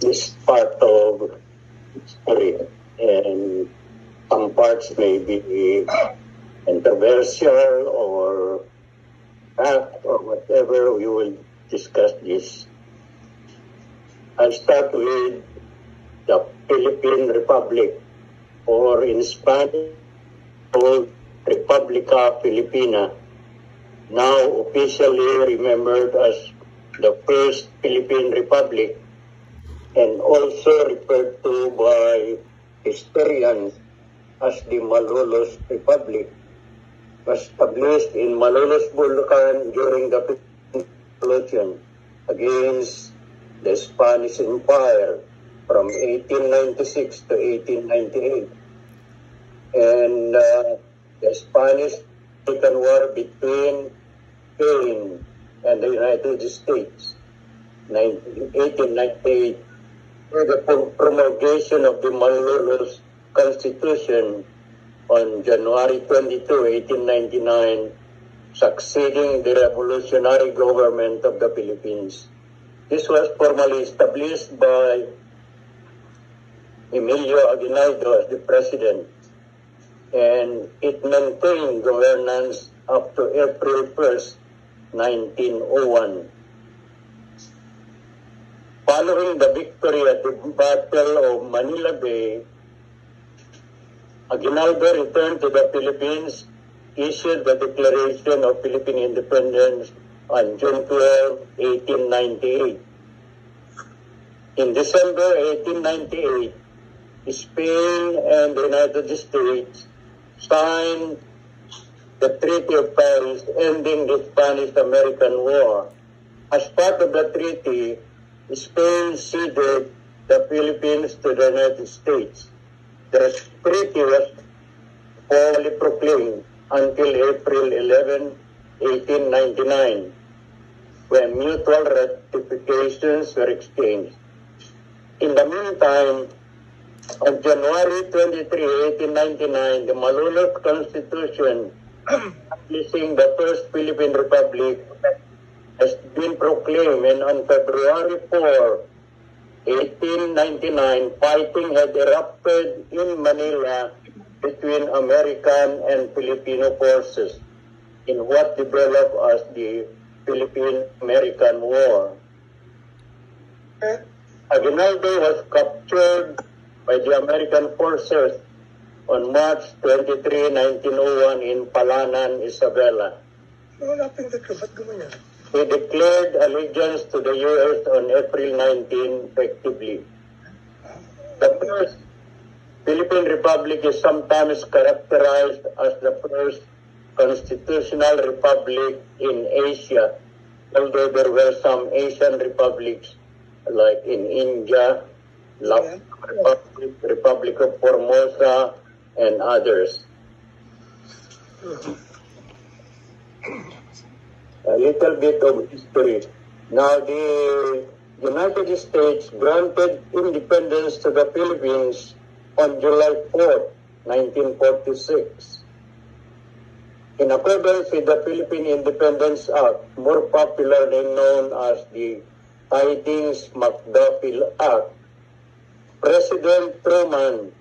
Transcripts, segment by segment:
this part of history, and some parts may be controversial or fact or whatever. We will discuss this. I'll start with the Philippine Republic, or in Spanish called Republica Filipina, now officially remembered as the first Philippine Republic, and also referred to by historians as the Malolos Republic, was established in Malolos, Bulacan during the Revolution against the Spanish Empire from 1896 to 1898. And the Spanish-American War between Spain and the United States, 1898, the promulgation of the Malolos Constitution on January 22, 1899, succeeding the revolutionary government of the Philippines. This was formally established by Emilio Aguinaldo as the president, and it maintained governance up to April 1st, 1901. Following the victory at the Battle of Manila Bay, Aguinaldo returned to the Philippines, issued the Declaration of Philippine Independence on June 12, 1898. In December 1898, Spain and the United States signed the Treaty of Paris, ending the Spanish-American War. As part of the treaty, Spain ceded the Philippines to the United States. The treaty was formally proclaimed until April 11, 1899, when mutual ratifications were exchanged. In the meantime, on January 23, 1899, the Malolos Constitution, establishing the first Philippine Republic, has been proclaimed, and on February 4, 1899, fighting had erupted in Manila between American and Filipino forces in what developed as the Philippine-American War. Aguinaldo was captured by the American forces on March 23, 1901 in Palanan, Isabela. He declared allegiance to the U.S. on April 19, effectively. The first Philippine Republic is sometimes characterized as the first constitutional republic in Asia, although there were some Asian republics like in India, Republic of Formosa, and others. A little bit of history. Now, the United States granted independence to the Philippines on July 4, 1946. In accordance with the Philippine Independence Act, more popularly known as the Tidings-McDuffie Act, President Truman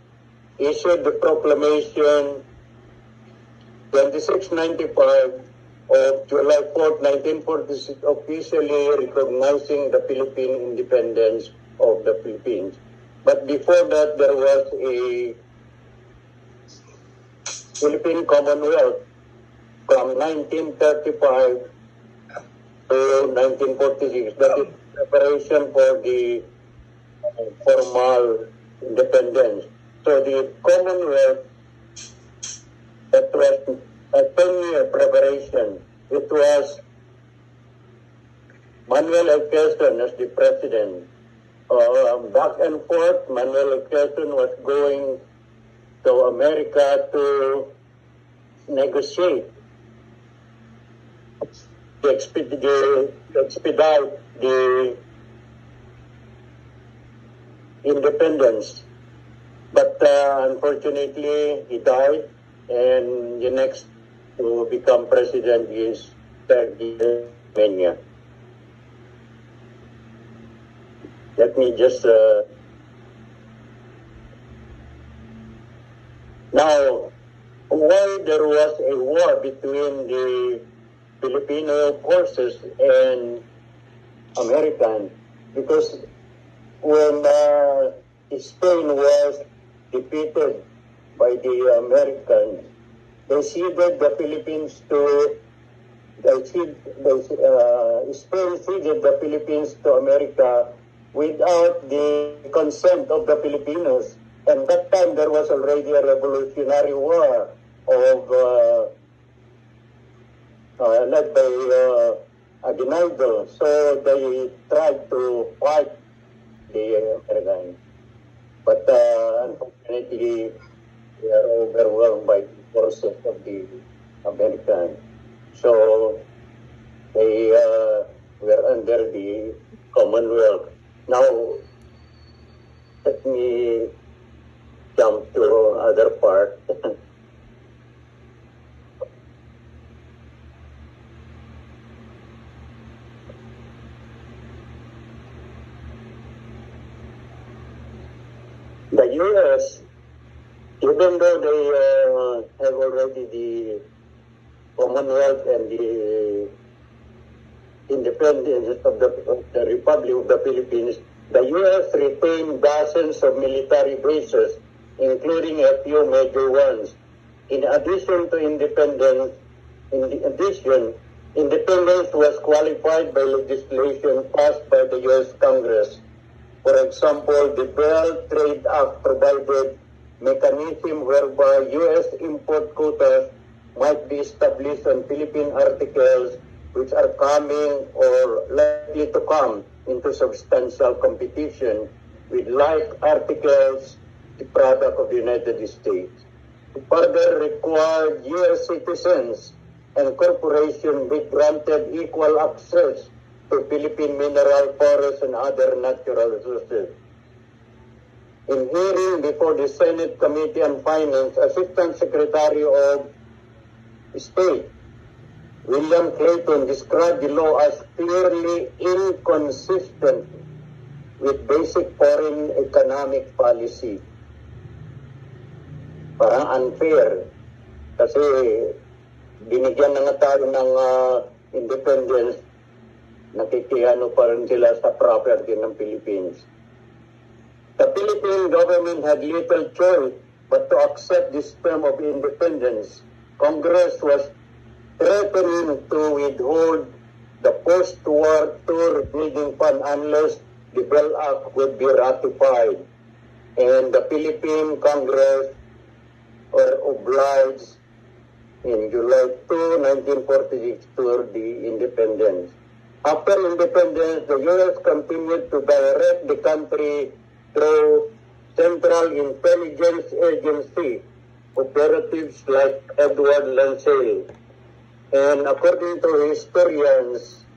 issued the proclamation 2695 of July 4, 1946, officially recognizing the Philippine independence of the Philippines. But before that, there was a Philippine Commonwealth from 1935 to 1946. That is preparation for the formal independence. So the Commonwealth, that was a 10-year preparation. It was Manuel L. Quezon as the president. Back and forth, Manuel L. Quezon was going to America to negotiate, to expedite the independence. But unfortunately, he died, and the next to become president is Ferdinand Mena. let me just now, while there was a war between the Filipino forces and American, because when Spain was defeated by the Americans, they ceded the Philippines to Spain ceded the Philippines to America without the consent of the Filipinos. And that time there was already a revolutionary war of led by Aguinaldo. So they tried to fight the Americans. But unfortunately, they are overwhelmed by the forces of the Americans. So they were under the Commonwealth. Now, let me jump to other part. The U.S., even though they have already the Commonwealth and the independence of the Republic of the Philippines, the U.S. retained dozens of military bases, including a few major ones. In addition to independence, independence was qualified by legislation passed by the U.S. Congress. For example, the Bell Trade Act provided mechanism whereby U.S. import quotas might be established on Philippine articles which are coming or likely to come into substantial competition with like articles, the product of the United States. It further required U.S. citizens and corporations be granted equal access to Philippine mineral, forests, and other natural resources. In hearing before the Senate Committee on Finance, Assistant Secretary of State William Clayton described the law as clearly inconsistent with basic foreign economic policy. Parang unfair kasi binigyan na nga tayo ng independence, nakikiyano pa rin sila sa property ng Philippines. The Philippine government had little choice but to accept this term of independence. Congress was threatening to withhold the post-war tour rebuilding fund unless the Bell Act would be ratified. And the Philippine Congress were obliged in July 2, 1946 to the independence. After independence, the U.S. continued to direct the country through Central Intelligence Agency operatives like Edward Lancel. And according to historians,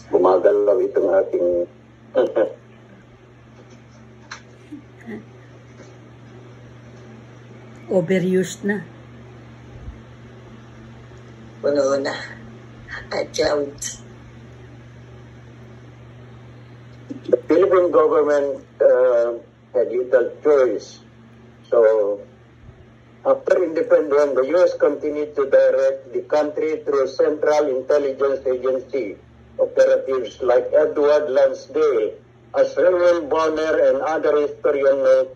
gumagalaw itong ating overused na. Puno na. Adjunct. The Philippine government had little choice. So, after independence, the U.S. continued to direct the country through Central Intelligence Agency operatives like Edward Lansdale. As Raymond Bonner and other historians note,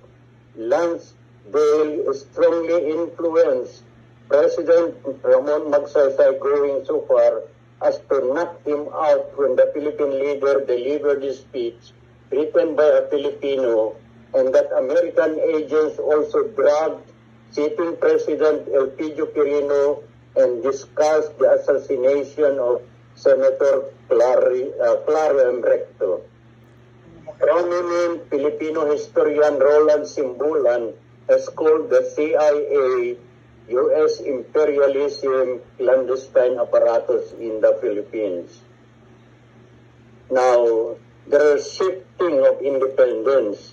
Lansdale strongly influenced President Ramon Magsaysay, going so far as to knock him out when the Philippine leader delivered his speech written by a Filipino, and that American agents also dragged sitting President Elpidio Quirino and discussed the assassination of Senator Clario Recto. Prominent Filipino historian Roland Simbulan has called the CIA U.S. imperialism clandestine apparatus in the Philippines. Now, the shifting of independence.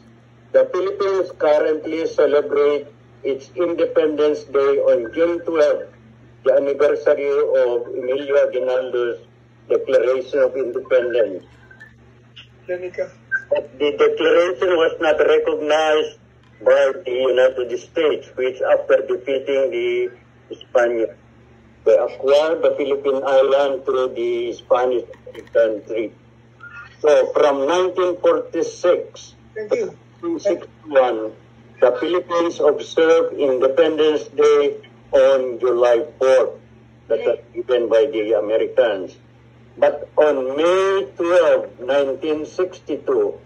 The Philippines currently celebrate its Independence Day on June 12, the anniversary of Emilio Aguinaldo's Declaration of Independence. But the declaration was not recognized by the United States, which after defeating the Spaniards, they acquired the Philippine Island through the Spanish-American Treaty. So from 1946 to 1961, the Philippines observed Independence Day on July 4th. That was given by the Americans. But on May 12, 1962,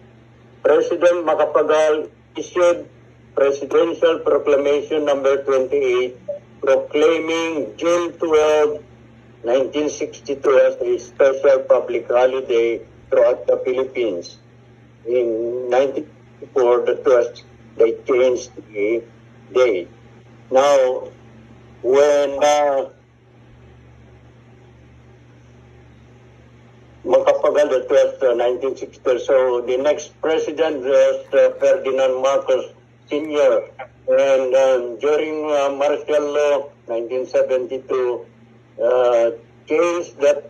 President Macapagal issued Presidential Proclamation number 28, proclaiming June 12, 1962 as a special public holiday throughout the Philippines. In 1964, they changed the day. Now, when Macapagal, that was 1960, so the next president was Ferdinand Marcos Sr. And during martial law, 1972, changed that